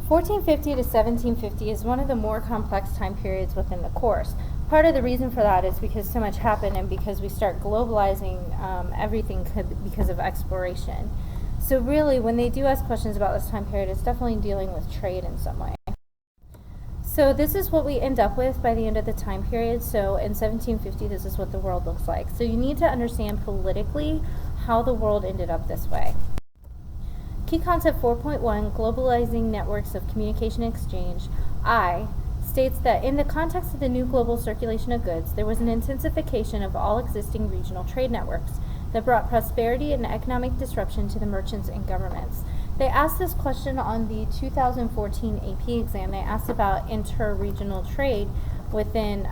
1450 to 1750 is one of the more complex time periods within the course. Part of the reason for that is because so much happened and because we start globalizing everything because of exploration. So really, when they do ask questions about this time period, it's definitely dealing with trade in some way. So this is what we end up with by the end of the time period. So in 1750, this is what the world looks like. So you need to understand politically how the world ended up this way. Key Concept 4.1, Globalizing Networks of Communication and Exchange, I, states that in the context of the new global circulation of goods, there was an intensification of all existing regional trade networks that brought prosperity and economic disruption to the merchants and governments. They asked this question on the 2014 AP exam. They asked about inter-regional trade within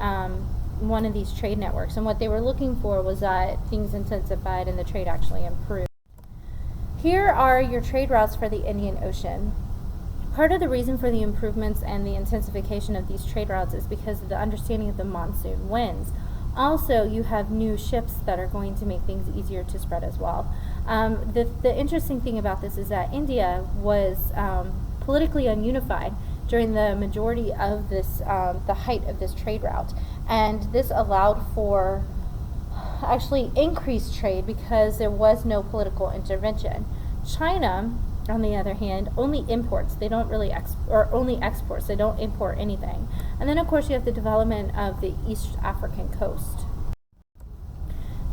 one of these trade networks, and what they were looking for was that things intensified and the trade actually improved. Here are your trade routes for the Indian Ocean. Part of the reason for the improvements and the intensification of these trade routes is because of the understanding of the monsoon winds. Also, you have new ships that are going to make things easier to spread as well. The interesting thing about this is that India was politically ununified during the majority of this, the height of this trade route, and this allowed for actually increased trade because there was no political intervention. China, on the other hand, only imports. They don't really only exports. They don't import anything. And then, of course, you have the development of the East African coast.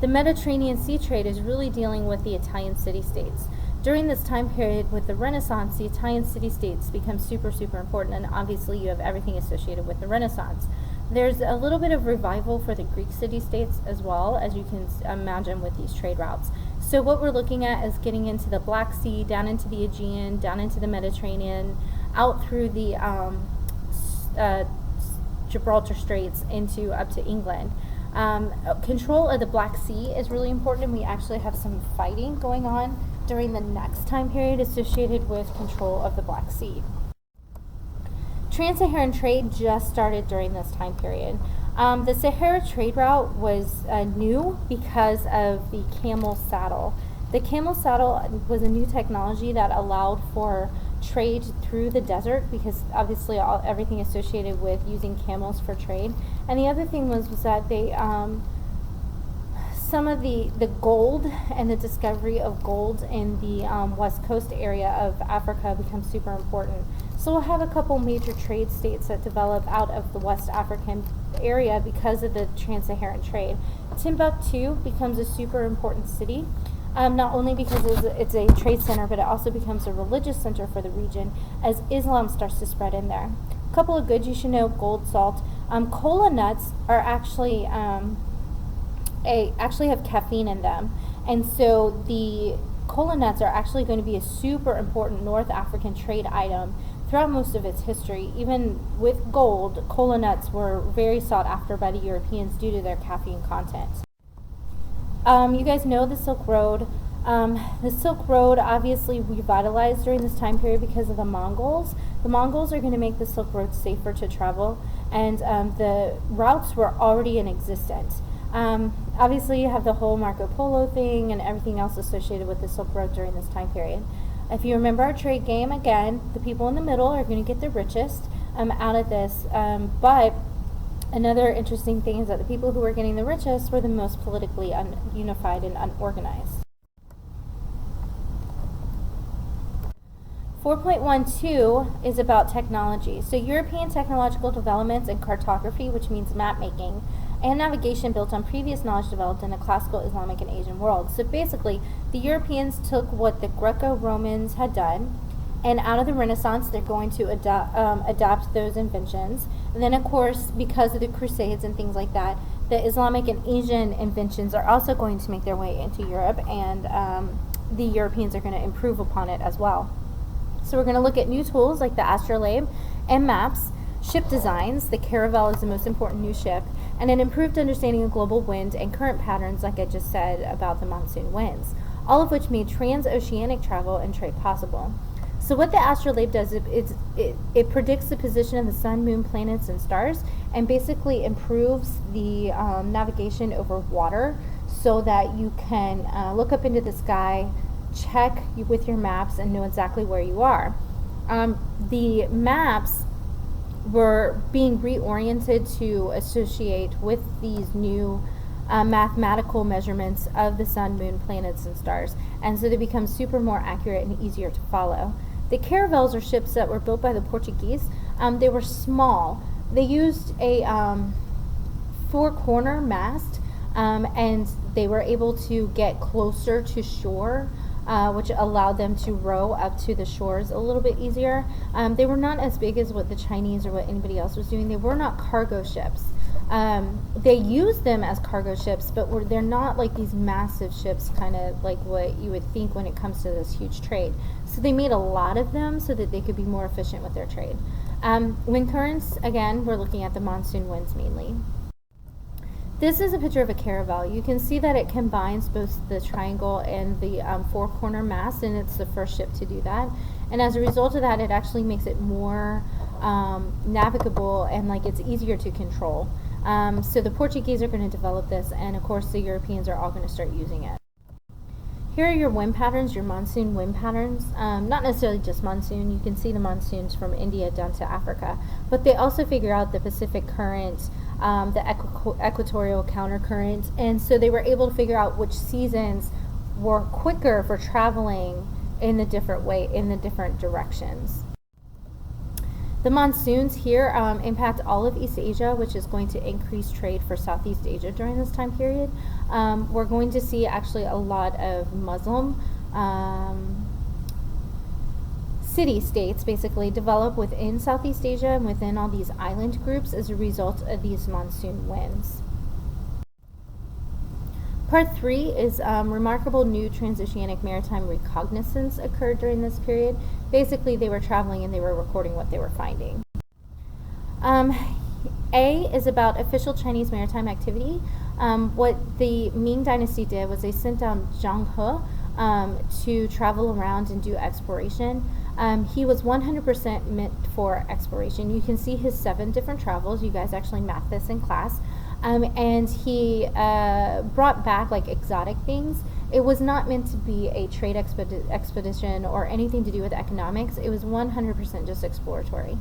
The Mediterranean sea trade is really dealing with the Italian city-states. During this time period with the Renaissance, the Italian city-states become super, super important, and obviously you have everything associated with the Renaissance. There's a little bit of revival for the Greek city-states as well, as you can imagine with these trade routes. So what we're looking at is getting into the Black Sea, down into the Aegean, down into the Mediterranean, out through the Gibraltar Straits into up to England. Control of the Black Sea is really important, and we actually have some fighting going on during the next time period associated with control of the Black Sea. Trans-Saharan trade just started during this time period. The Sahara trade route was new because of the camel saddle. The camel saddle was a new technology that allowed for trade through the desert, because obviously everything associated with using camels for trade. And the other thing was that they some of the gold and the discovery of gold in the west coast area of Africa becomes super important. So we'll have a couple major trade states that develop out of the West African area because of the trans-Saharan trade. Timbuktu becomes a super important city, not only because it's a trade center, but it also becomes a religious center for the region as Islam starts to spread in there. A couple of goods you should know: gold, salt. Cola nuts are actually have caffeine in them, and so the cola nuts are actually going to be a super important North African trade item throughout most of its history. Even with gold, cola nuts were very sought after by the Europeans due to their caffeine content. You guys know the Silk Road. The Silk Road obviously revitalized during this time period because of the Mongols. The Mongols are going to make the Silk Road safer to travel, and the routes were already in existence. Obviously, you have the whole Marco Polo thing and everything else associated with the Silk Road during this time period. If you remember our trade game, again, the people in the middle are going to get the richest out of this. But another interesting thing is that the people who were getting the richest were the most politically unified and unorganized. 4.12 is about technology. So European technological developments in cartography, which means map making, and navigation built on previous knowledge developed in the classical Islamic and Asian world. So basically, the Europeans took what the Greco-Romans had done, and out of the Renaissance, they're going to adapt those inventions. And then, of course, because of the Crusades and things like that, the Islamic and Asian inventions are also going to make their way into Europe, and the Europeans are going to improve upon it as well. So we're going to look at new tools like the astrolabe and maps, ship designs. The Caravel is the most important new ship, and an improved understanding of global wind and current patterns, like I just said about the monsoon winds, all of which made transoceanic travel and trade possible. So what the astrolabe does is it predicts the position of the sun, moon, planets, and stars, and basically improves the navigation over water so that you can look up into the sky, check with your maps, and know exactly where you are. The maps were being reoriented to associate with these new mathematical measurements of the sun, moon, planets, and stars, and so they become super more accurate and easier to follow. The caravels are ships that were built by the Portuguese. They were small. They used a four-corner mast, and they were able to get closer to shore, which allowed them to row up to the shores a little bit easier. They were not as big as what the Chinese or what anybody else was doing. They were not cargo ships. They used them as cargo ships, but they're not like these massive ships, kind of like what you would think when it comes to this huge trade. So they made a lot of them so that they could be more efficient with their trade. Wind currents, again, we're looking at the monsoon winds mainly. This is a picture of a caravel. You can see that it combines both the triangle and the four-corner mast, and it's the first ship to do that. And as a result of that, it actually makes it more navigable and like it's easier to control. So the Portuguese are going to develop this, and of course the Europeans are all going to start using it. Here are your wind patterns, your monsoon wind patterns. Not necessarily just monsoon. You can see the monsoons from India down to Africa, but they also figure out the Pacific current, the equatorial countercurrent, and so they were able to figure out which seasons were quicker for traveling in the different directions. The monsoons here impact all of East Asia, which is going to increase trade for Southeast Asia during this time period. We're going to see actually a lot of Muslim city-states basically develop within Southeast Asia and within all these island groups as a result of these monsoon winds. Part 3 is remarkable new transoceanic maritime reconnaissance occurred during this period. Basically, they were traveling and they were recording what they were finding. A is about official Chinese maritime activity. What the Ming Dynasty did was they sent down Zhang He to travel around and do exploration. He was 100% meant for exploration. You can see his 7 different travels. You guys actually mapped this in class. And he brought back like exotic things. It was not meant to be a trade expedition or anything to do with economics. It was 100% just exploratory.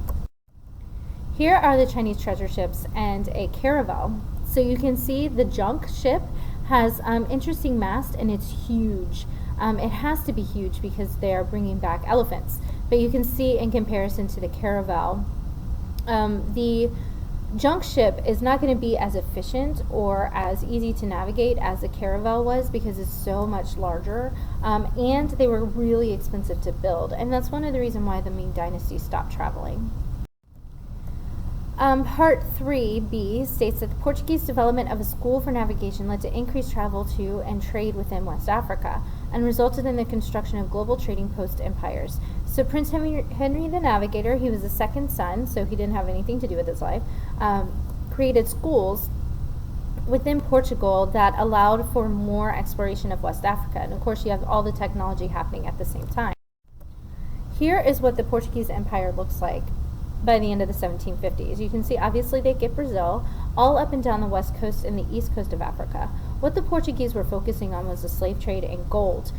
Here are the Chinese treasure ships and a caravel. So you can see the junk ship has interesting mast and it's huge. It has to be huge because they are bringing back elephants. But you can see in comparison to the caravel, the junk ship is not going to be as efficient or as easy to navigate as the caravel was because it's so much larger, and they were really expensive to build, and that's one of the reasons why the Ming Dynasty stopped traveling. Part 3b states that the Portuguese development of a school for navigation led to increased travel to and trade within West Africa and resulted in the construction of global trading post-empires. So Prince Henry the Navigator, he was the second son, so he didn't have anything to do with his life, created schools within Portugal that allowed for more exploration of West Africa. And of course you have all the technology happening at the same time. Here is what the Portuguese Empire looks like by the end of the 1750s. You can see obviously they get Brazil all up and down the west coast and the east coast of Africa. What the Portuguese were focusing on was the slave trade and gold.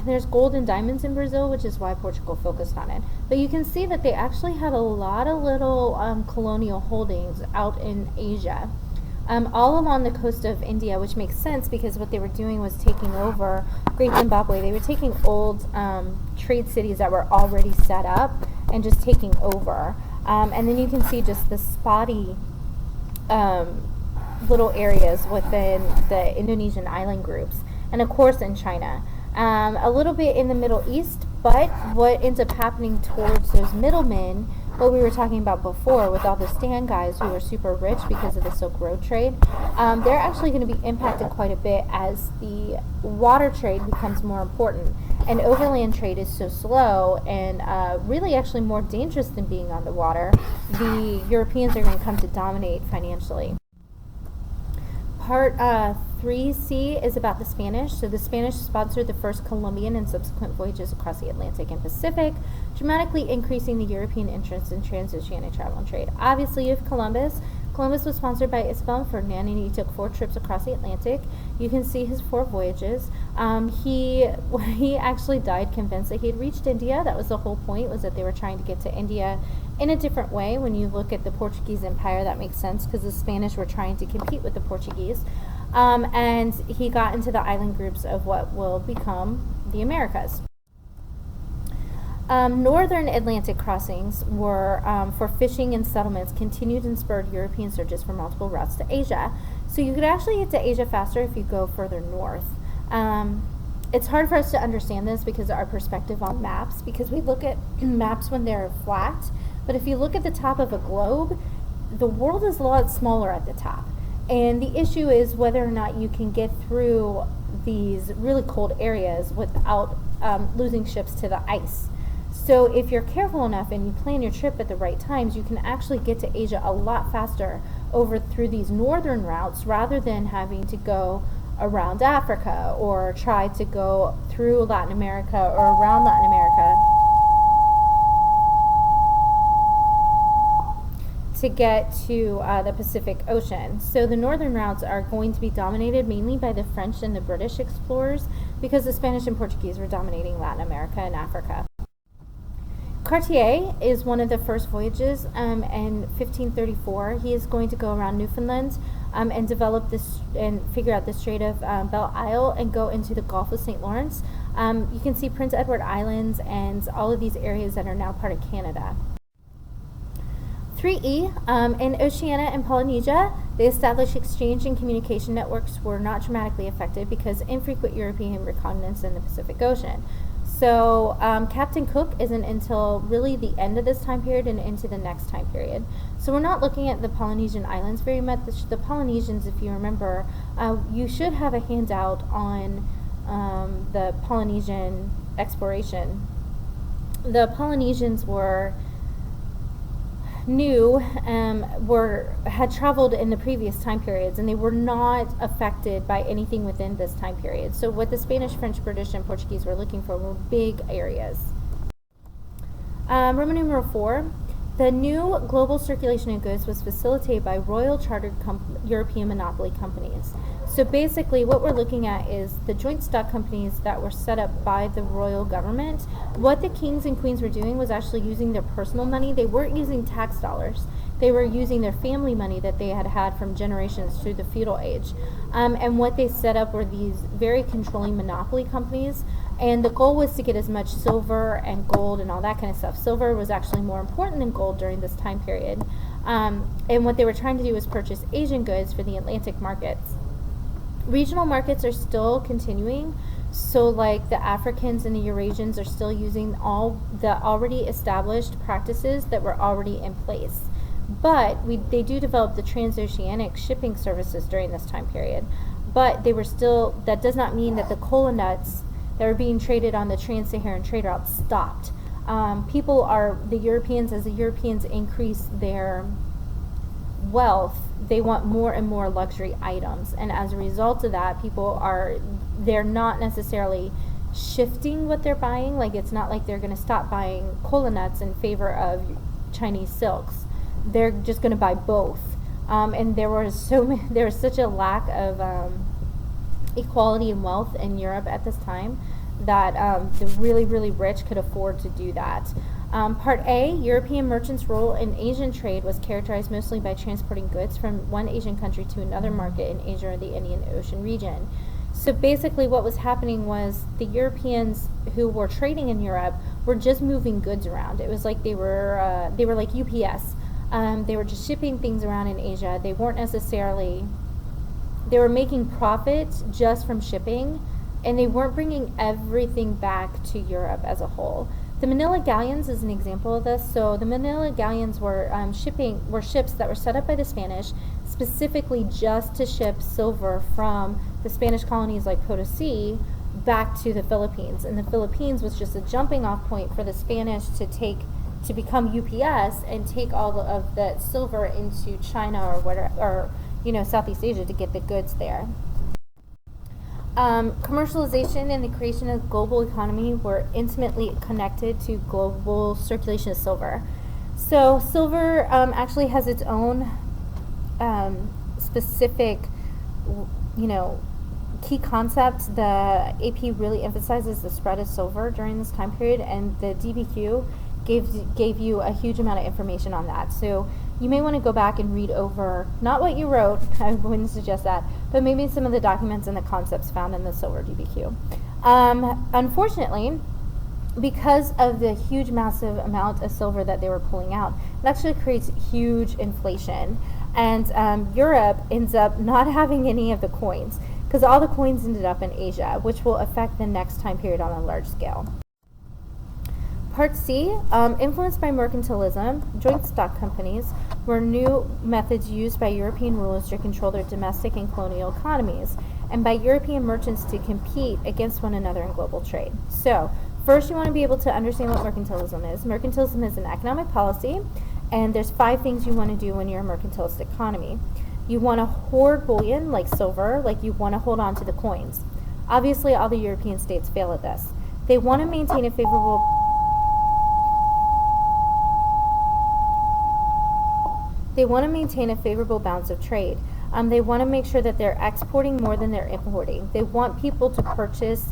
There's gold and diamonds in Brazil, which is why Portugal focused on it. But you can see that they actually had a lot of little colonial holdings out in Asia, all along the coast of India, which makes sense because what they were doing was taking over Great Zimbabwe. They were taking old trade cities that were already set up and just taking over. And then you can see just the spotty little areas within the Indonesian island groups, and of course in China. A little bit in the Middle East, but what ends up happening towards those middlemen, what we were talking about before with all the stand guys who are super rich because of the Silk Road trade, they're actually going to be impacted quite a bit as the water trade becomes more important. And overland trade is so slow and really actually more dangerous than being on the water. The Europeans are going to come to dominate financially. Part 3C is about the Spanish. So the Spanish sponsored the first Columbian and subsequent voyages across the Atlantic and Pacific, dramatically increasing the European interest in transoceanic travel and trade. Obviously, if Columbus was sponsored by Isabel and Ferdinand, and he took 4 trips across the Atlantic. You can see his 4 voyages. He actually died convinced that he had reached India. That was the whole point, was that they were trying to get to India in a different way. When you look at the Portuguese Empire, that makes sense because the Spanish were trying to compete with the Portuguese. And he got into the island groups of what will become the Americas. Northern Atlantic crossings were for fishing and settlements, continued and spurred European searches for multiple routes to Asia. So you could actually get to Asia faster if you go further north. It's hard for us to understand this because of our perspective on maps, because we look at maps when they're flat, but if you look at the top of a globe, the world is a lot smaller at the top. And the issue is whether or not you can get through these really cold areas without losing ships to the ice. So if you're careful enough and you plan your trip at the right times, you can actually get to Asia a lot faster over through these northern routes rather than having to go around Africa or try to go through Latin America or around Latin America to get to the Pacific Ocean. So the northern routes are going to be dominated mainly by the French and the British explorers because the Spanish and Portuguese were dominating Latin America and Africa. Cartier is one of the first voyages in 1534. He is going to go around Newfoundland and develop this and figure out the Strait of Belle Isle and go into the Gulf of St. Lawrence. You can see Prince Edward Islands and all of these areas that are now part of Canada. 3E, in Oceania and Polynesia, the established exchange and communication networks were not dramatically affected because infrequent European reconnaissance in the Pacific Ocean. So Captain Cook isn't until really the end of this time period and into the next time period. So we're not looking at the Polynesian islands very much. The Polynesians, if you remember, you should have a handout on the Polynesian exploration. The Polynesians were had traveled in the previous time periods, and they were not affected by anything within this time period. So what the Spanish, French, British, and Portuguese were looking for were big areas. Roman numeral 4. The new global circulation of goods was facilitated by royal chartered European monopoly companies. So basically what we're looking at is the joint stock companies that were set up by the royal government. What the kings and queens were doing was actually using their personal money. They weren't using tax dollars. They were using their family money that they had had from generations through the feudal age. And what they set up were these very controlling monopoly companies. And the goal was to get as much silver and gold and all that kind of stuff. Silver was actually more important than gold during this time period. And what they were trying to do was purchase Asian goods for the Atlantic markets. Regional markets are still continuing. So like the Africans and the Eurasians are still using all the already established practices that were already in place. But they do develop the transoceanic shipping services during this time period. But they were still, that does not mean that the cola nuts that were being traded on the trans-Saharan trade route stopped. The Europeans, as the Europeans increase their wealth, they want more and more luxury items. And as a result of that, they're not necessarily shifting what they're buying. Like, it's not like they're going to stop buying cola nuts in favor of Chinese silks. They're just going to buy both. And there was such a lack of equality in wealth in Europe at this time that the really, really rich could afford to do that. Part A, European merchants' role in Asian trade was characterized mostly by transporting goods from one Asian country to another market in Asia or the Indian Ocean region. So basically what was happening was the Europeans who were trading in Europe were just moving goods around. It was like they were like UPS. They were just shipping things around in Asia. They were making profit just from shipping, and they weren't bringing everything back to Europe as a whole. The Manila galleons is an example of this. So the Manila galleons were ships that were set up by the Spanish specifically just to ship silver from the Spanish colonies like Potosi back to the Philippines. And the Philippines was just a jumping off point for the Spanish to become UPS and take all of that silver into China or whatever, or Southeast Asia to get the goods there. Commercialization and the creation of the global economy were intimately connected to global circulation of silver. So silver actually has its own specific, key concepts, the AP really emphasizes the spread of silver during this time period, and the DBQ gave you a huge amount of information on that. So you may want to go back and read over, not what you wrote, I wouldn't suggest that, but maybe some of the documents and the concepts found in the silver DBQ. Unfortunately, because of the huge, massive amount of silver that they were pulling out, it actually creates huge inflation. And Europe ends up not having any of the coins, because all the coins ended up in Asia, which will affect the next time period on a large scale. Part C, influenced by mercantilism, joint stock companies were new methods used by European rulers to control their domestic and colonial economies, and by European merchants to compete against one another in global trade. So, first you want to be able to understand what mercantilism is. Mercantilism is an economic policy, and there's 5 things you want to do when you're a mercantilist economy. You want to hoard bullion, like silver, like you want to hold on to the coins. Obviously, all the European states fail at this. They want to maintain a favorable balance of trade. They want to make sure that they're exporting more than they're importing. They want people to purchase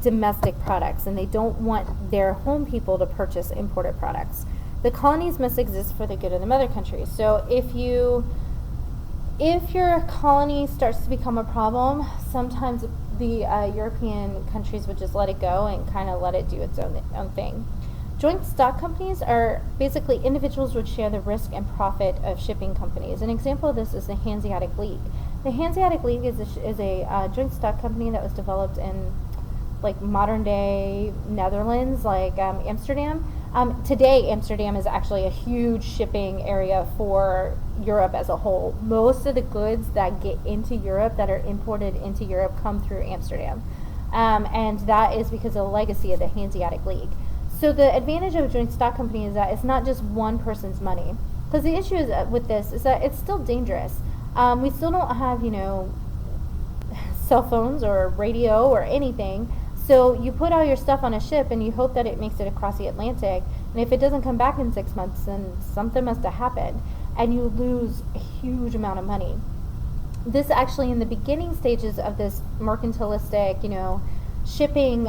domestic products, and they don't want their home people to purchase imported products. The colonies must exist for the good of the mother country. So if your colony starts to become a problem, sometimes the European countries would just let it go and kind of let it do its own thing. Joint stock companies are basically individuals would share the risk and profit of shipping companies. An example of this is the Hanseatic League. The Hanseatic League is a joint stock company that was developed in like modern day Netherlands, like Amsterdam. Today, Amsterdam is actually a huge shipping area for Europe as a whole. Most of the goods that get into Europe, that are imported into Europe, come through Amsterdam. And that is because of the legacy of the Hanseatic League. So the advantage of a joint stock company is that it's not just one person's money. Because the issue is with this is that it's still dangerous. We still don't have, cell phones or radio or anything. So you put all your stuff on a ship and you hope that it makes it across the Atlantic. And if it doesn't come back in 6 months, then something must have happened. And you lose a huge amount of money. This actually, in the beginning stages of this mercantilistic, shipping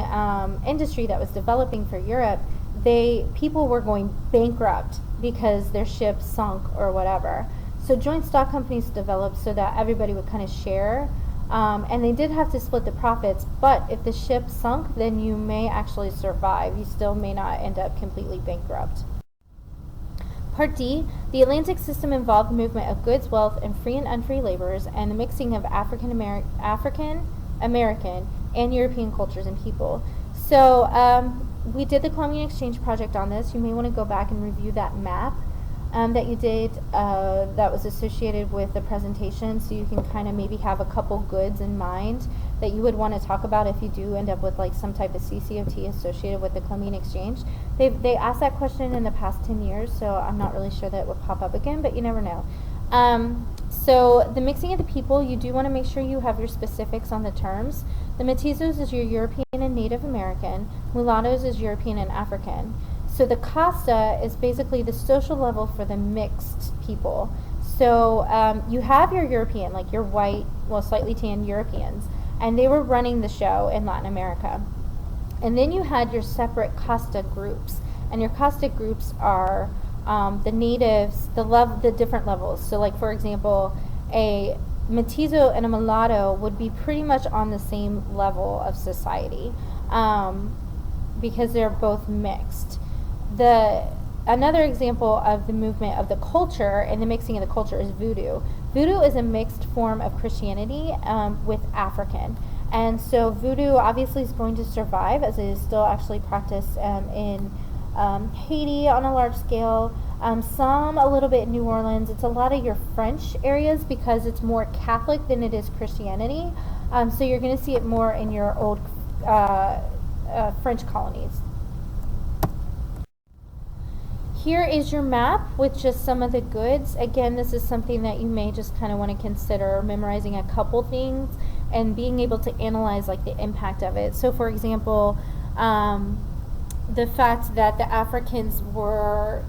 industry that was developing for Europe, people were going bankrupt because their ships sunk or whatever. So joint stock companies developed so that everybody would kind of share, and they did have to split the profits, but if the ship sunk, then you may actually survive. You still may not end up completely bankrupt. Part D, the Atlantic system involved the movement of goods, wealth, and free and unfree laborers, and the mixing of African American and European cultures and people. So we did the Columbian Exchange project on this. You may want to go back and review that map that you did that was associated with the presentation, so you can kind of maybe have a couple goods in mind that you would want to talk about if you do end up with like some type of CCOT associated with the Columbian Exchange. They asked that question in the past 10 years, so I'm not really sure that it would pop up again, but you never know. So the mixing of the people, you do want to make sure you have your specifics on the terms. The mestizos is your European and Native American. Mulattoes is European and African. So the casta is basically the social level for the mixed people. So you have your European, like your white, well, slightly tan Europeans, and they were running the show in Latin America. And then you had your separate casta groups, and your casta groups are the natives, the different levels. So like, for example, a mestizo and a mulatto would be pretty much on the same level of society because they're both mixed. Another example of the movement of the culture and the mixing of the culture is voodoo. Voodoo is a mixed form of Christianity with African. And so voodoo obviously is going to survive, as it is still actually practiced in Haiti on a large scale, some a little bit in New Orleans. It's a lot of your French areas because it's more Catholic than it is Christianity. So you're going to see it more in your old French colonies. Here is your map with just some of the goods. Again, this is something that you may just kind of want to consider memorizing a couple things and being able to analyze like the impact of it. So for example, the fact that the Africans were,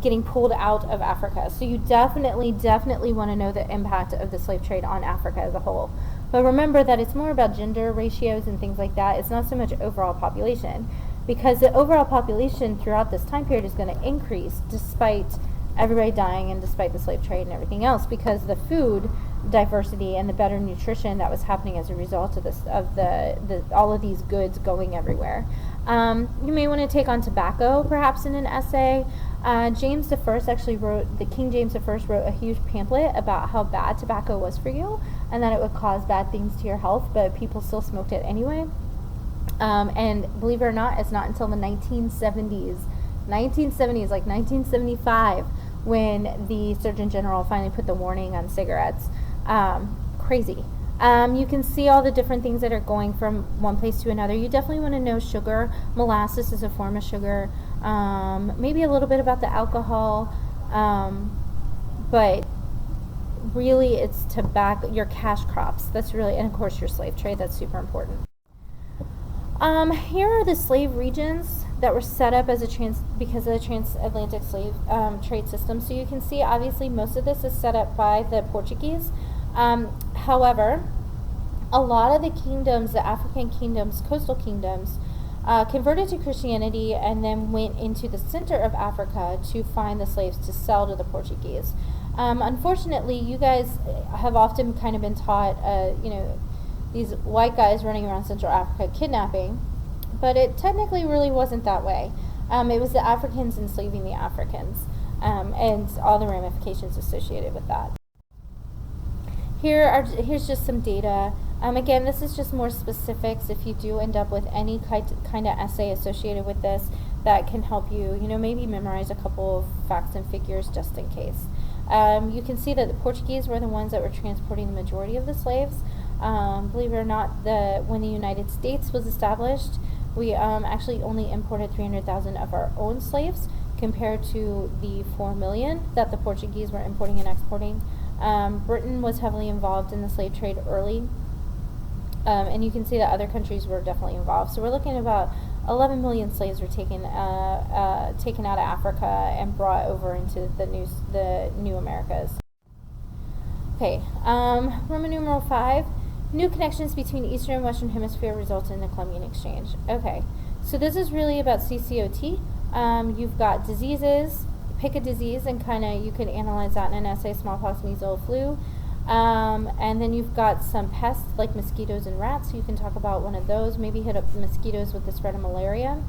getting pulled out of Africa. So you definitely want to know the impact of the slave trade on Africa as a whole. But remember that it's more about gender ratios and things like that. It's not so much overall population, because the overall population throughout this time period is going to increase despite everybody dying and despite the slave trade and everything else, because the food diversity and the better nutrition that was happening as a result of this, of the all of these goods going everywhere. You may want to take on tobacco perhaps in an essay. James I actually wrote, the King James I wrote a huge pamphlet about how bad tobacco was for you and that it would cause bad things to your health, but people still smoked it anyway. And believe it or not, it's not until the 1970s, like 1975, when the Surgeon General finally put the warning on cigarettes. Crazy. You can see all the different things that are going from one place to another. You definitely want to know sugar. Molasses is a form of sugar. Maybe a little bit about the alcohol. But really it's tobacco, your cash crops. That's really, and of course your slave trade. That's super important. Here are the slave regions that were set up as because of the transatlantic slave trade system. So you can see obviously most of this is set up by the Portuguese. However, a lot of the kingdoms, the African kingdoms, coastal kingdoms, converted to Christianity and then went into the center of Africa to find the slaves to sell to the Portuguese. Unfortunately, you guys have often kind of been taught, these white guys running around Central Africa kidnapping, but it technically really wasn't that way. It was the Africans enslaving the Africans, and all the ramifications associated with that. Here's just some data. Again, this is just more specifics if you do end up with any kind of essay associated with this that can help you, maybe memorize a couple of facts and figures just in case. You can see that the Portuguese were the ones that were transporting the majority of the slaves. Believe it or not, when the United States was established, we actually only imported 300,000 of our own slaves compared to the 4 million that the Portuguese were importing and exporting. Britain was heavily involved in the slave trade early, and you can see that other countries were definitely involved. So we're looking at about 11 million slaves were taken out of Africa and brought over into the new Americas. Okay, Roman numeral 5. New connections between Eastern and Western Hemisphere result in the Columbian Exchange. Okay, so this is really about CCOT. You've got diseases. Pick a disease and you could analyze that in an essay: smallpox, measles, flu. And then you've got some pests like mosquitoes and rats. So you can talk about one of those. Maybe hit up the mosquitoes with the spread of malaria.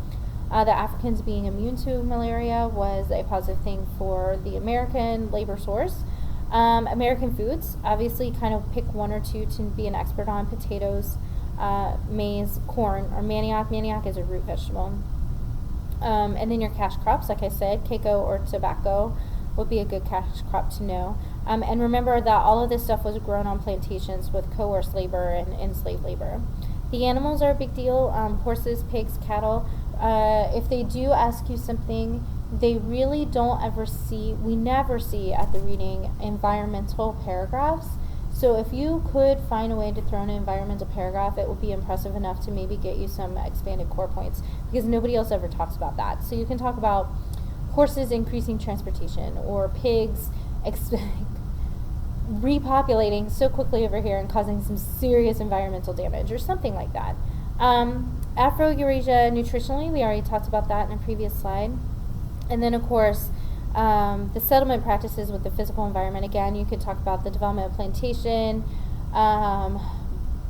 The Africans being immune to malaria was a positive thing for the American labor source. American foods, obviously pick one or two to be an expert on: potatoes, maize, corn, or manioc. Manioc is a root vegetable. And then your cash crops, like I said, cacao or tobacco would be a good cash crop to know. And remember that all of this stuff was grown on plantations with coerced labor and enslaved labor. The animals are a big deal: horses, pigs, cattle. If they do ask you something, they really don't ever see, we never see at the reading, environmental paragraphs. So if you could find a way to throw in an environmental paragraph, it would be impressive enough to maybe get you some expanded core points, because nobody else ever talks about that. So you can talk about horses increasing transportation, or pigs repopulating so quickly over here and causing some serious environmental damage, or something like that. Afro-Eurasia nutritionally, we already talked about that in a previous slide. And then, of course, the settlement practices with the physical environment. Again, you could talk about the development of plantation,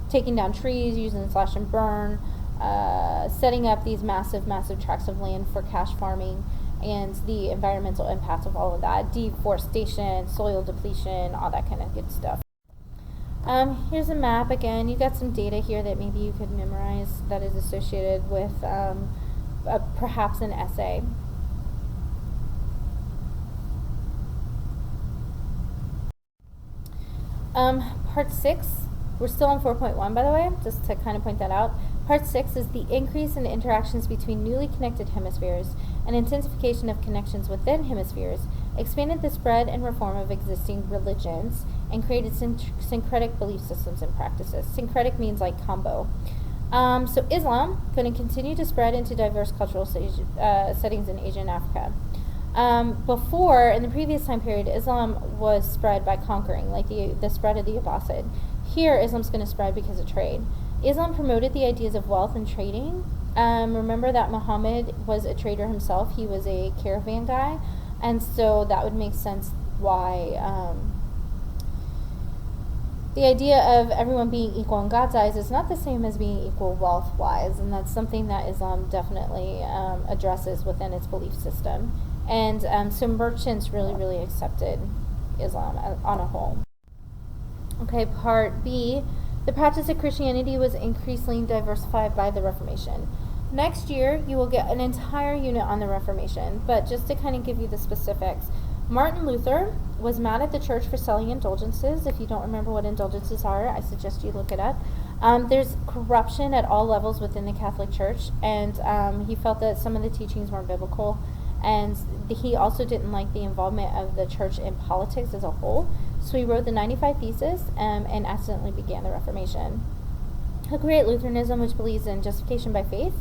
taking down trees, using slash and burn, setting up these massive tracts of land for cash farming, and the environmental impact of all of that: deforestation, soil depletion, all that kind of good stuff. Here's a map. Again, you got some data here that maybe you could memorize that is associated with perhaps an essay. Part 6, we're still on 4.1, by the way, just to kind of point that out. Part 6 is the increase in interactions between newly connected hemispheres and intensification of connections within hemispheres, expanded the spread and reform of existing religions, and created syncretic belief systems and practices. Syncretic means like combo. So Islam going to continue to spread into diverse cultural settings in Asia and Africa. Before, in the previous time period, Islam was spread by conquering, like the spread of the Abbasid. here, Islam's going to spread because of trade. Islam promoted the ideas of wealth and trading. Remember that Muhammad was a trader himself. He was a caravan guy, and so that would make sense why the idea of everyone being equal in God's eyes is not the same as being equal wealth-wise, and that's something that Islam definitely addresses within its belief system. And so merchants really accepted Islam on a whole. Okay, part B. The practice of Christianity was increasingly diversified by the Reformation. Next year, you will get an entire unit on the Reformation, but just to kind of give you the specifics, Martin Luther was mad at the church for selling indulgences. If you don't remember what indulgences are, I suggest you look it up. There's corruption at all levels within the Catholic Church, and he felt that some of the teachings weren't biblical, and he also didn't like the involvement of the church in politics as a whole. So he wrote the 95 Theses and accidentally began the Reformation. He'll create Lutheranism, which believes in justification by faith.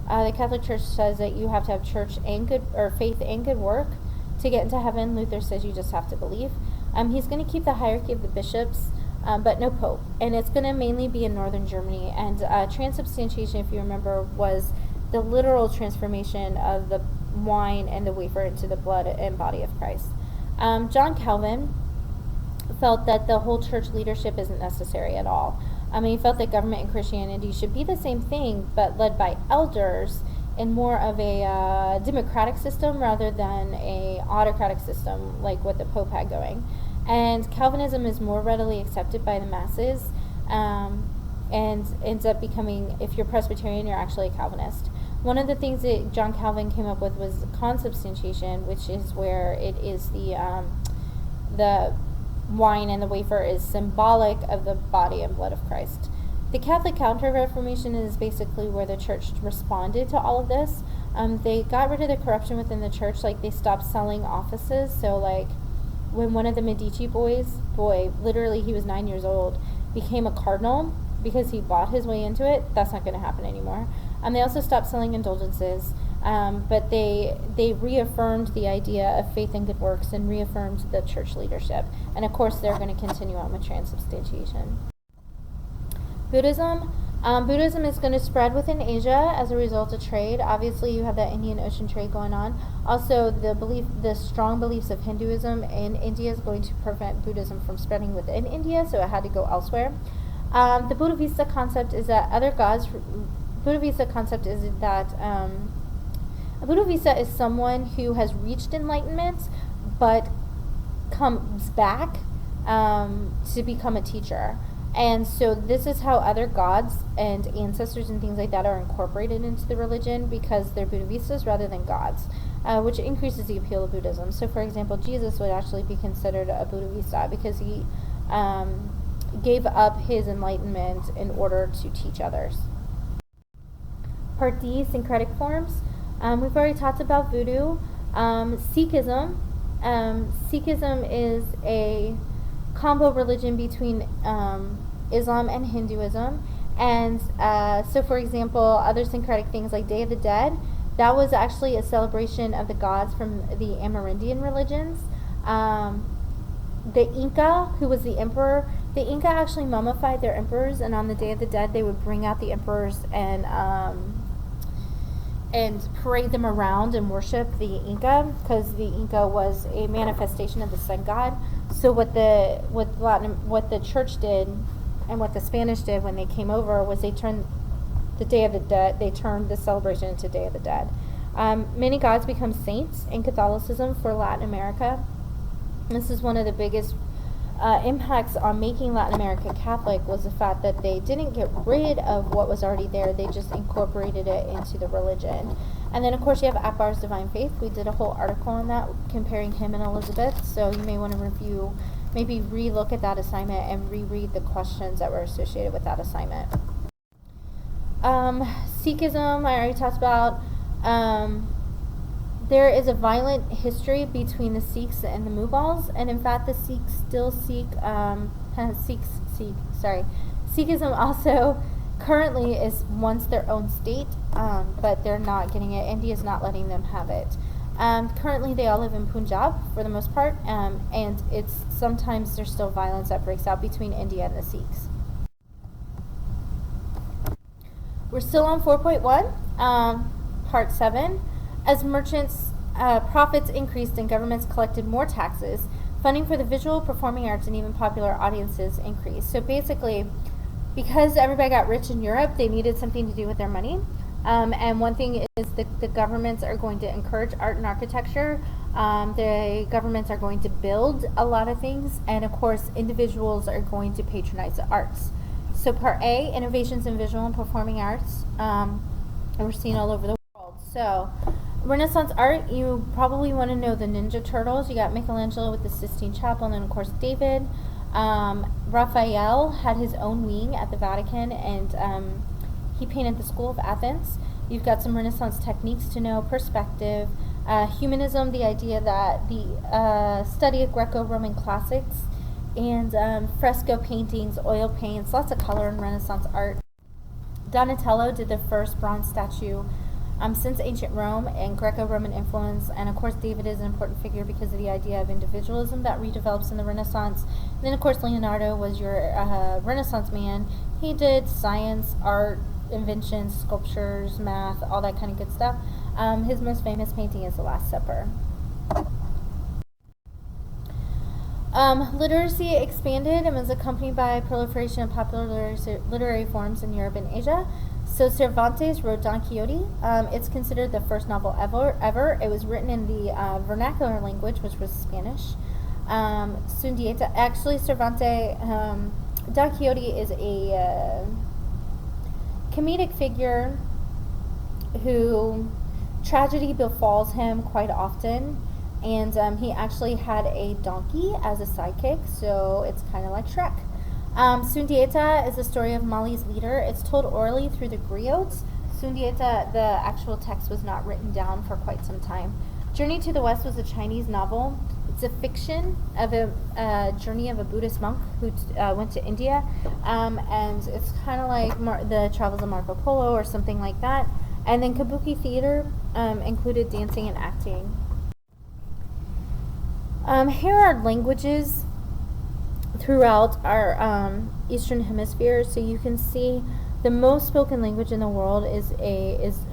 The Catholic Church says that you have to have church and faith and good work to get into heaven. Luther says you just have to believe. He's going to keep the hierarchy of the bishops, but no pope. And it's going to mainly be in northern Germany. And transubstantiation, if you remember, was the literal transformation of the wine and the wafer into the blood and body of Christ. John Calvin felt that the whole church leadership isn't necessary at all. He felt that government and Christianity should be the same thing, but led by elders in more of a democratic system rather than a autocratic system like what the Pope had going. And Calvinism is more readily accepted by the masses, and ends up becoming, if you're Presbyterian, you're actually a Calvinist. One of the things that John Calvin came up with was consubstantiation, which is where it is the wine and the wafer is symbolic of the body and blood of Christ. The Catholic Counter-Reformation is basically where the church responded to all of this. They got rid of the corruption within the church, like they stopped selling offices. So like when one of the Medici literally he was 9 years old, became a cardinal because he bought his way into it, that's not going to happen anymore. They also stopped selling indulgences, but they reaffirmed the idea of faith and good works and reaffirmed the church leadership. And of course, they're going to continue on with transubstantiation. Buddhism. Buddhism is going to spread within Asia as a result of trade. Obviously, you have that Indian Ocean trade going on. Also, the strong beliefs of Hinduism in India is going to prevent Buddhism from spreading within India, so it had to go elsewhere. The Buddha Vista concept is that other gods. Buddha Vista concept is that a Buddha Vista is someone who has reached enlightenment, but comes back to become a teacher. And so this is how other gods and ancestors and things like that are incorporated into the religion because they're Buddhistas rather than gods, which increases the appeal of Buddhism. So for example, Jesus would actually be considered a Buddhista because he gave up his enlightenment in order to teach others. Part D, syncretic forms. We've already talked about voodoo. Sikhism. Sikhism is a combo religion between Islam and Hinduism. And so, for example, other syncretic things like Day of the Dead, that was actually a celebration of the gods from the Amerindian religions. The Inca, who was the emperor, the Inca actually mummified their emperors, and on the Day of the Dead, they would bring out the emperors and parade them around and worship the Inca, because the Inca was a manifestation of the sun god. So what the church did and what the Spanish did when they came over was they turned the Day of the Dead, they turned the celebration into Day of the Dead. Many gods become saints in Catholicism for Latin America. This is one of the biggest impacts on making Latin America Catholic, was the fact that they didn't get rid of what was already there, they just incorporated it into the religion. And then of course you have Akbar's Divine Faith. We did a whole article on that comparing him and Elizabeth, so you may want to review, maybe re-look at that assignment and reread the questions that were associated with that assignment. Sikhism, I already talked about. There is a violent history between the Sikhs and the Mughals, and in fact the Sikhs still Sikhism also currently wants their own state, but they're not getting it. India's not letting them have it. Currently they all live in Punjab for the most part, and it's sometimes there's still violence that breaks out between India and the Sikhs. We're still on 4.1, part 7. As merchants' profits increased and governments collected more taxes, funding for the visual, performing arts, and even popular audiences increased. So basically, because everybody got rich in Europe, they needed something to do with their money. And one thing is that the governments are going to encourage art and architecture. The governments are going to build a lot of things. And of course, individuals are going to patronize the arts. So part A, innovations in visual and performing arts, we're seeing all over the world. So Renaissance art, you probably want to know the Ninja Turtles. You got Michelangelo with the Sistine Chapel, and then of course David. Raphael had his own wing at the Vatican, and he painted the School of Athens. You've got some Renaissance techniques to know, perspective, humanism, the idea that the study of Greco-Roman classics, and fresco paintings, oil paints, lots of color in Renaissance art. Donatello did the first bronze statue since ancient Rome, and Greco-Roman influence, and of course David is an important figure because of the idea of individualism that redevelops in the Renaissance. And then of course Leonardo was your Renaissance man. He did science, art, inventions, sculptures, math, all that kind of good stuff. His most famous painting is The Last Supper. Literacy expanded and was accompanied by proliferation of popular literary forms in Europe and Asia. So Cervantes wrote Don Quixote. It's considered the first novel ever. It was written in the vernacular language, which was Spanish. Sundiata, actually Cervantes, Don Quixote is a comedic figure who tragedy befalls him quite often. And he actually had a donkey as a sidekick, so it's kind of like Shrek. Sundiata is the story of Mali's leader. It's told orally through the griots. Sundiata, the actual text, was not written down for quite some time. Journey to the West was a Chinese novel. It's a fiction of a journey of a Buddhist monk who went to India. And it's kind of like the Travels of Marco Polo or something like that. And then Kabuki theater included dancing and acting. Here are languages throughout our Eastern Hemisphere. So you can see the most spoken language in the world is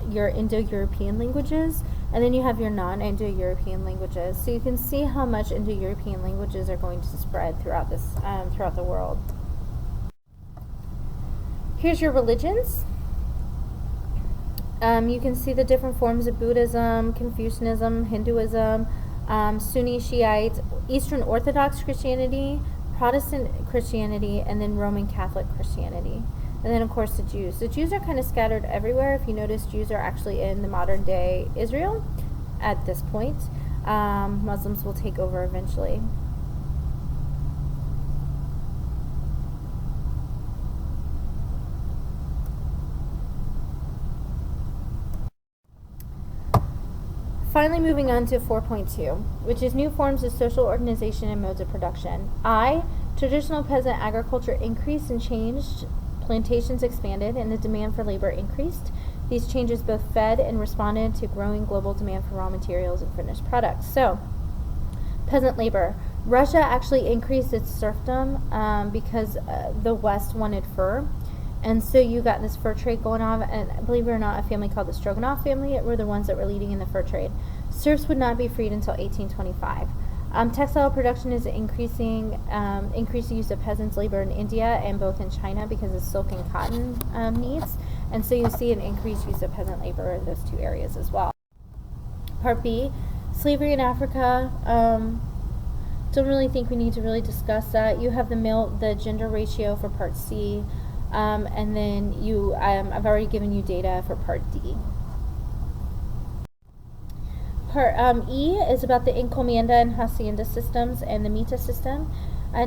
your Indo-European languages, and then you have your non-Indo-European languages. So you can see how much Indo-European languages are going to spread throughout the world. Here's your religions. You can see the different forms of Buddhism, Confucianism, Hinduism, Sunni, Shiite, Eastern Orthodox Christianity, Protestant Christianity, and then Roman Catholic Christianity. And then, of course, the Jews. The Jews are kind of scattered everywhere. If you notice, Jews are actually in the modern-day Israel at this point. Muslims will take over eventually. Finally, moving on to 4.2, which is new forms of social organization and modes of production. I, traditional peasant agriculture increased and changed, plantations expanded, and the demand for labor increased. These changes both fed and responded to growing global demand for raw materials and finished products. So, peasant labor. Russia actually increased its serfdom because the West wanted fur. And so you got this fur trade going on, and believe it or not, a family called the Stroganoff family were the ones that were leading in the fur trade. Serfs would not be freed until 1825. Textile production is increasing, increased use of peasants' labor in India and both in China because of silk and cotton needs. And so you see an increased use of peasant labor in those two areas as well. Part B, slavery in Africa. Don't really think we need to really discuss that. You have the gender ratio for Part C. And then I've already given you data for Part D. Part E is about the encomienda and hacienda systems and the mita system.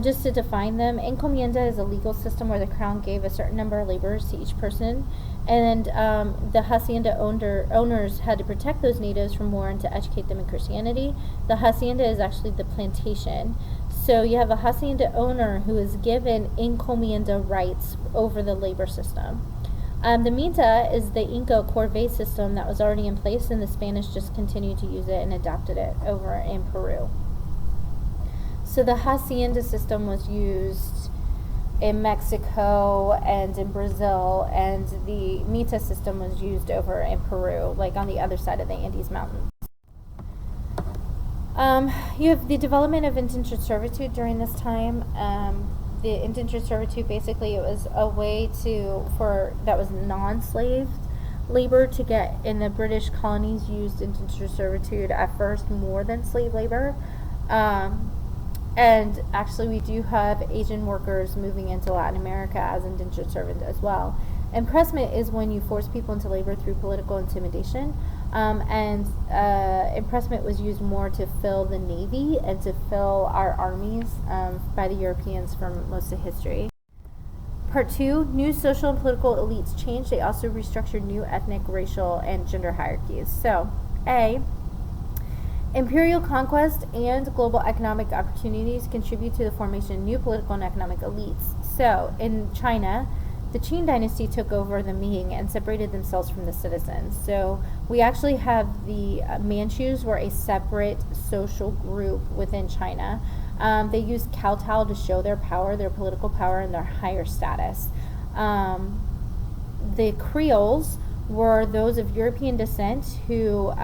Just to define them, encomienda is a legal system where the crown gave a certain number of laborers to each person, and the hacienda owners had to protect those natives from war and to educate them in Christianity. The hacienda is actually the plantation. So you have a hacienda owner who is given encomienda rights over the labor system. The mita is the Inca corvée system that was already in place, and the Spanish just continued to use it and adopted it over in Peru. So the hacienda system was used in Mexico and in Brazil, and the Mita system was used over in Peru, like on the other side of the Andes Mountains. You have the development of indentured servitude during this time. The indentured servitude, basically, it was a way that was non-slave labor to get in the British colonies used indentured servitude at first more than slave labor. And actually, we do have Asian workers moving into Latin America as indentured servants as well. Impressment is when you force people into labor through political intimidation. Impressment was used more to fill the navy and to fill our armies by the Europeans for most of history. Part 2, new social and political elites changed. They also restructured new ethnic, racial, and gender hierarchies. So, A, imperial conquest and global economic opportunities contribute to the formation of new political and economic elites. So, in China, the Qing dynasty took over the Ming and separated themselves from the citizens. So we actually have the Manchus were a separate social group within China. They used kowtow to show their power, their political power, and their higher status. The Creoles were those of European descent who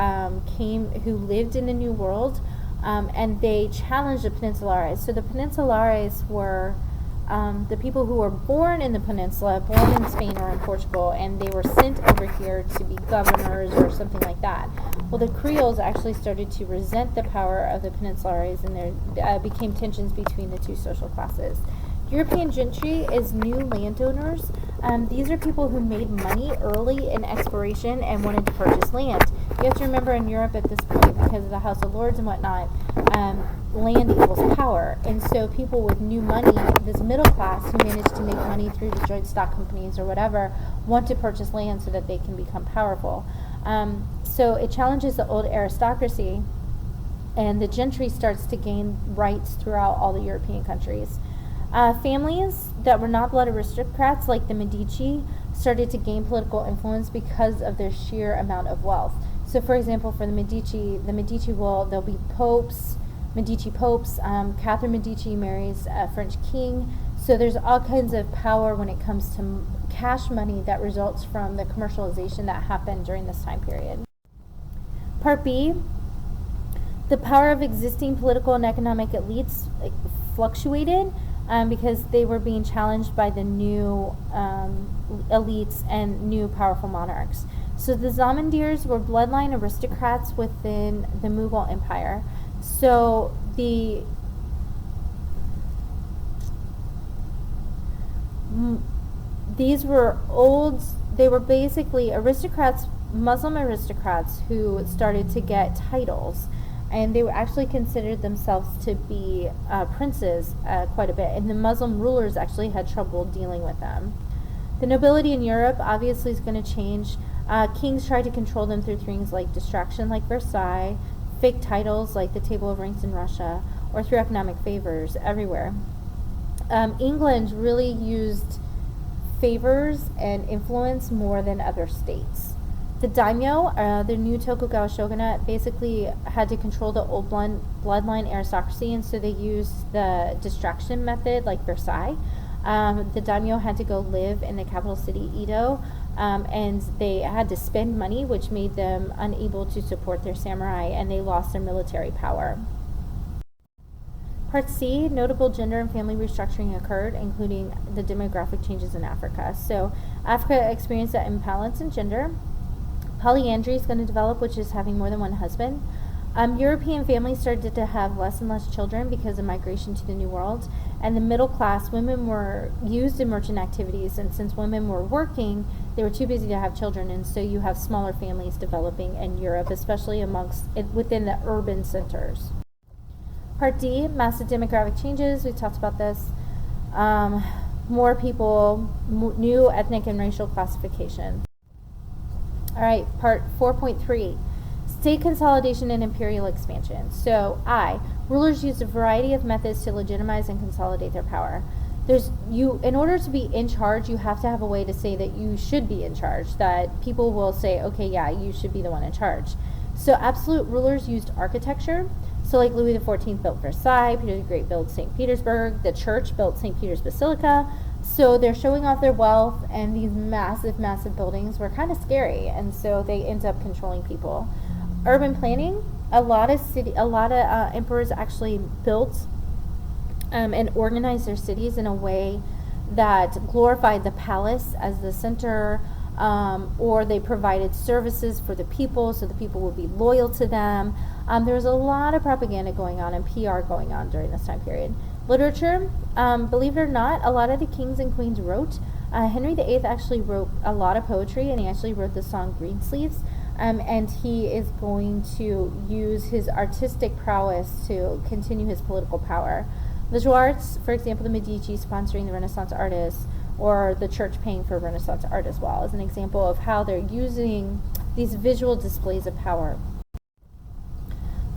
lived in the New World, and they challenged the Peninsulares. So the Peninsulares were the people who were born in the peninsula, born in Spain or in Portugal, and they were sent over here to be governors or something like that. Well, the Creoles actually started to resent the power of the Peninsulares, and there became tensions between the two social classes. European gentry is new landowners. These are people who made money early in exploration and wanted to purchase land. You have to remember, in Europe at this point, because of the House of Lords and whatnot, land equals power. And so people with new money, this middle class who managed to make money through the joint stock companies or whatever, want to purchase land so that they can become powerful. So it challenges the old aristocracy, and the gentry starts to gain rights throughout all the European countries. Families that were not blood aristocrats, like the Medici, started to gain political influence because of their sheer amount of wealth. So, for example, for the Medici there'll be Medici popes. Catherine Medici marries a French king. So there's all kinds of power when it comes to cash money that results from the commercialization that happened during this time period. Part B, the power of existing political and economic elites fluctuated because they were being challenged by the new elites and new powerful monarchs. So the Zamandirs were bloodline aristocrats within the Mughal Empire. So these were they were basically aristocrats, Muslim aristocrats, who started to get titles. And they actually considered themselves to be princes quite a bit. And the Muslim rulers actually had trouble dealing with them. The nobility in Europe obviously is going to change. Kings tried to control them through things like distraction, like Versailles, fake titles like the Table of Ranks in Russia, or through economic favors everywhere. England really used favors and influence more than other states. The daimyo, the new Tokugawa shogunate, basically had to control the old bloodline aristocracy, and so they used the distraction method, like Versailles. The daimyo had to go live in the capital city, Edo, and they had to spend money, which made them unable to support their samurai, and they lost their military power. Part C, notable gender and family restructuring occurred, including the demographic changes in Africa. So Africa experienced that imbalance in gender. Polyandry is going to develop, which is having more than one husband. European families started to have less and less children because of migration to the New World. And the middle class, women were used in merchant activities, and since women were working, they were too busy to have children, and so you have smaller families developing in Europe, especially within the urban centers. Part D, massive demographic changes. We talked about this. More people, new ethnic and racial classification. All right, part 4.3, state consolidation and imperial expansion. So rulers used a variety of methods to legitimize and consolidate their power. In order to be in charge, you have to have a way to say that you should be in charge, that people will say, okay, yeah, you should be the one in charge. So absolute rulers used architecture. So like Louis XIV built Versailles, Peter the Great built St. Petersburg, the church built St. Peter's Basilica, So they're showing off their wealth, and these massive, massive buildings were kind of scary, and so they end up controlling people. Urban planning, a lot of emperors actually built and organized their cities in a way that glorified the palace as the center, or they provided services for the people so the people would be loyal to them. There was a lot of propaganda going on and PR going on during this time period. Literature, believe it or not, a lot of the kings and queens wrote. Henry VIII actually wrote a lot of poetry, and he actually wrote the song Greensleeves, and he is going to use his artistic prowess to continue his political power. Visual arts, for example, the Medici sponsoring the Renaissance artists, or the church paying for Renaissance art as well, is an example of how they're using these visual displays of power.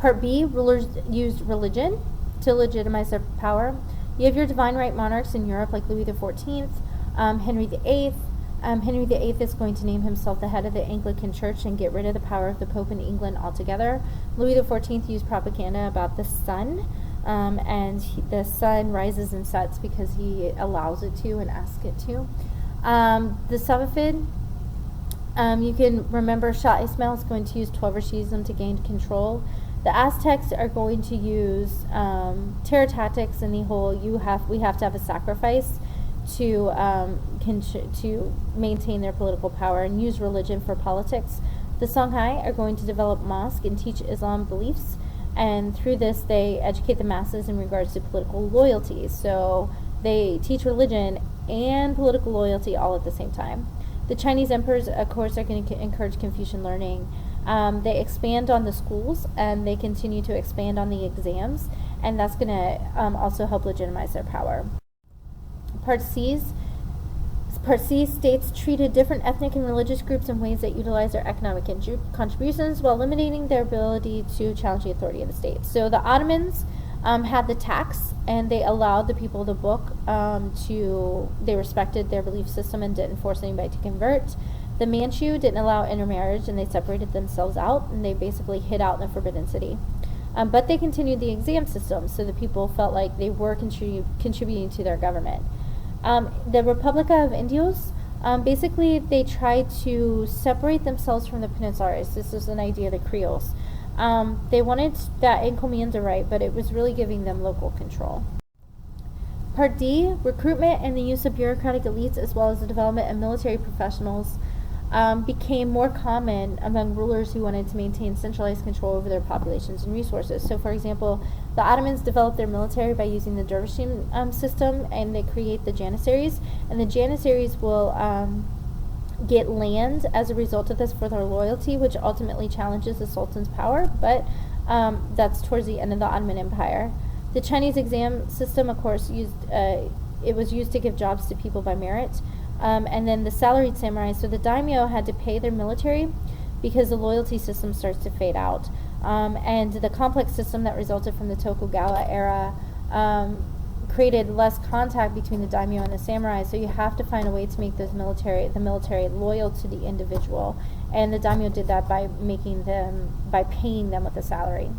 Part B, rulers used religion to legitimize their power. You have your divine right monarchs in Europe like Louis XIV, Henry VIII. Henry VIII is going to name himself the head of the Anglican Church and get rid of the power of the Pope in England altogether. Louis XIV used propaganda about the sun, and the sun rises and sets because he allows it to and asks it to. The Safavid, you can remember Shah Ismail is going to use 12 Rashidism to gain control. The Aztecs are going to use terror tactics and the whole we have to have a sacrifice to maintain their political power, and use religion for politics. The Songhai are going to develop mosque and teach Islam beliefs, and through this they educate the masses in regards to political loyalty. So they teach religion and political loyalty all at the same time. The Chinese emperors, of course, are going to encourage Confucian learning. They expand on the schools, and they continue to expand on the exams, and that's going to also help legitimize their power. Part C states treated different ethnic and religious groups in ways that utilize their economic contributions while eliminating their ability to challenge the authority of the state. So the Ottomans had the tax, and they allowed the people of the book they respected their belief system and didn't force anybody to convert. The Manchu didn't allow intermarriage, and they separated themselves out, and they basically hid out in the Forbidden City. But they continued the exam system, so the people felt like they were contributing to their government. The Republica of Indios, basically they tried to separate themselves from the Peninsulares. This is an idea of the Creoles. They wanted that encomienda right, but it was really giving them local control. Part D, recruitment and the use of bureaucratic elites as well as the development of military professionals became more common among rulers who wanted to maintain centralized control over their populations and resources. So, for example, the Ottomans developed their military by using the dervishing system, and they create the Janissaries, and the Janissaries will get land as a result of this for their loyalty, which ultimately challenges the Sultan's power, but that's towards the end of the Ottoman Empire. The Chinese exam system, of course, was used to give jobs to people by merit. And then the salaried samurai, so the daimyo had to pay their military because the loyalty system starts to fade out. And the complex system that resulted from the Tokugawa era created less contact between the daimyo and the samurai, so you have to find a way to make the military loyal to the individual. And the daimyo did that by paying them with a salary.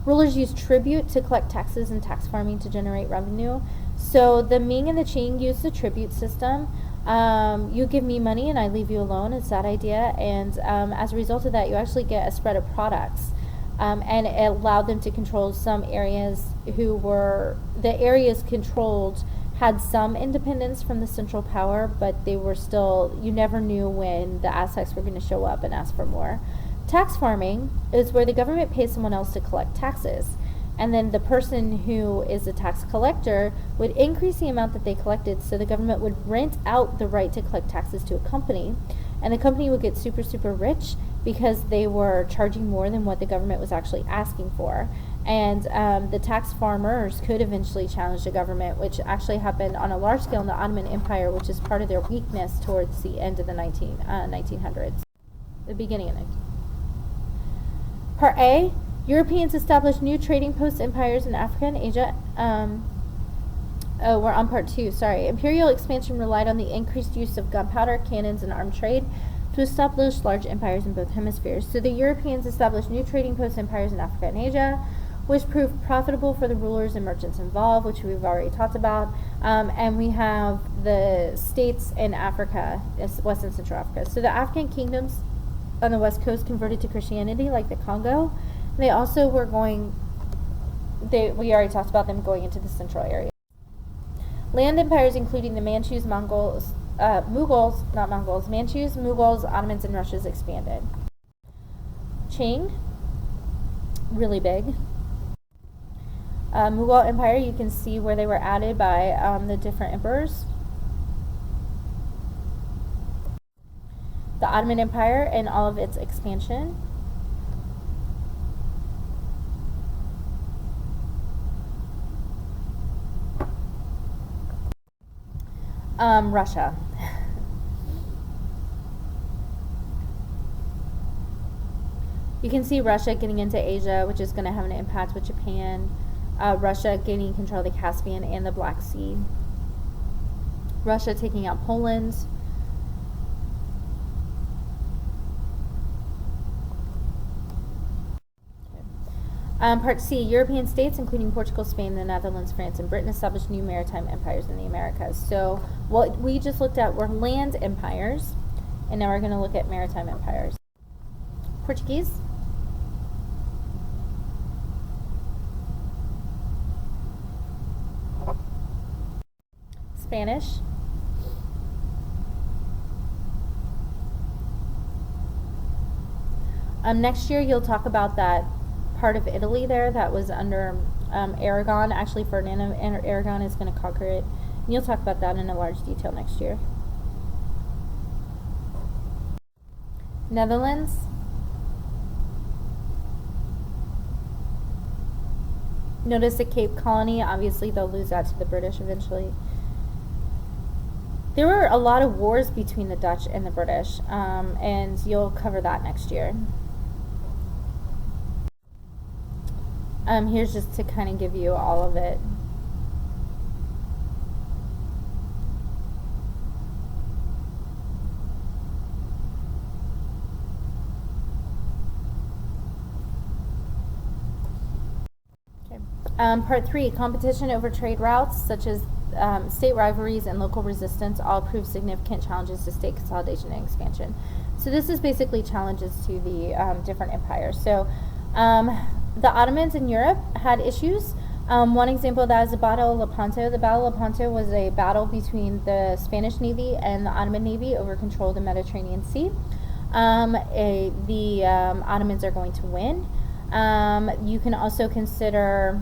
Rulers used tribute to collect taxes and tax farming to generate revenue. So the Ming and the Qing used the tribute system. You give me money and I leave you alone. It's that idea. And as a result of that, you actually get a spread of products. And it allowed them to control some areas the areas controlled had some independence from the central power, but they were still, you never knew when the Aztecs were going to show up and ask for more. Tax farming is where the government pays someone else to collect taxes, and then the person who is the tax collector would increase the amount that they collected, so the government would rent out the right to collect taxes to a company, and the company would get super, super rich because they were charging more than what the government was actually asking for. And the tax farmers could eventually challenge the government, which actually happened on a large scale in the Ottoman Empire, which is part of their weakness towards the end of the 1900s, the beginning of 1900s. Part A, Europeans established new trading post empires in Africa and Asia. We're on part 2, sorry. Imperial expansion relied on the increased use of gunpowder, cannons, and armed trade to establish large empires in both hemispheres. So the Europeans established new trading post empires in Africa and Asia. which proved profitable for the rulers and merchants involved, which we've already talked about. And we have the states in Africa, West and Central Africa. So the African kingdoms on the west coast converted to Christianity, like the Congo. They also were we already talked about them going into the central area. Land empires including the Manchus, Manchus, Mughals, Ottomans, and Russians expanded. Qing, really big. Mughal Empire, you can see where they were added by the different emperors. The Ottoman Empire and all of its expansion. Russia. You can see Russia getting into Asia, which is going to have an impact with Japan. Russia gaining control of the Caspian and the Black Sea. Russia taking out Poland. Part C, European states, including Portugal, Spain, the Netherlands, France, and Britain, established new maritime empires in the Americas. So what we just looked at were land empires, and now we're going to look at maritime empires. Portuguese. Spanish. Next year you'll talk about that part of Italy there that was under Aragon. Actually, Ferdinand of Aragon is going to conquer it. And you'll talk about that in a large detail next year. Netherlands. Notice the Cape Colony. Obviously, they'll lose that to the British eventually. There were a lot of wars between the Dutch and the British, and you'll cover that next year. Here's just to kind of give you all of it. Okay. Part 3, competition over trade routes, such as state rivalries and local resistance, all prove significant challenges to state consolidation and expansion. So this is basically challenges to the different empires. So the Ottomans in Europe had issues. One example of that is the Battle of Lepanto. The Battle of Lepanto was a battle between the Spanish Navy and the Ottoman Navy over control of the Mediterranean Sea. The Ottomans are going to win. You can also consider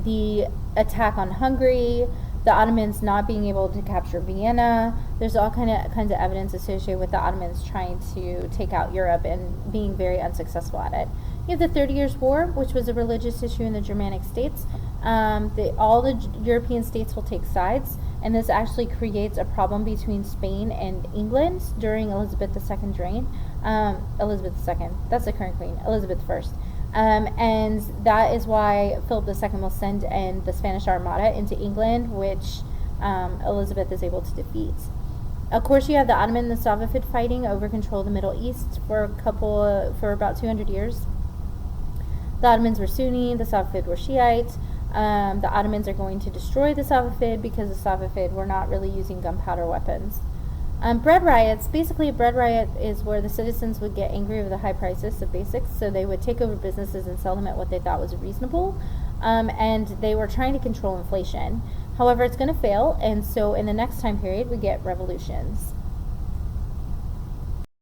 the attack on Hungary, the Ottomans not being able to capture Vienna. There's all kinds of evidence associated with the Ottomans trying to take out Europe and being very unsuccessful at it. You have the 30 Years' War, which was a religious issue in the Germanic states. All the European states will take sides, and this actually creates a problem between Spain and England during Elizabeth II's reign. Elizabeth II, that's the current queen, Elizabeth I. And that is why Philip II will send in the Spanish Armada into England, which Elizabeth is able to defeat. Of course, you have the Ottoman and the Safavid fighting over control of the Middle East for about 200 years. The Ottomans were Sunni, the Safavid were Shiite. The Ottomans are going to destroy the Safavid because the Safavid were not really using gunpowder weapons. Bread riots. Basically, a bread riot is where the citizens would get angry over the high prices of basics, so they would take over businesses and sell them at what they thought was reasonable, and they were trying to control inflation. However, it's going to fail, and so in the next time period, we get revolutions.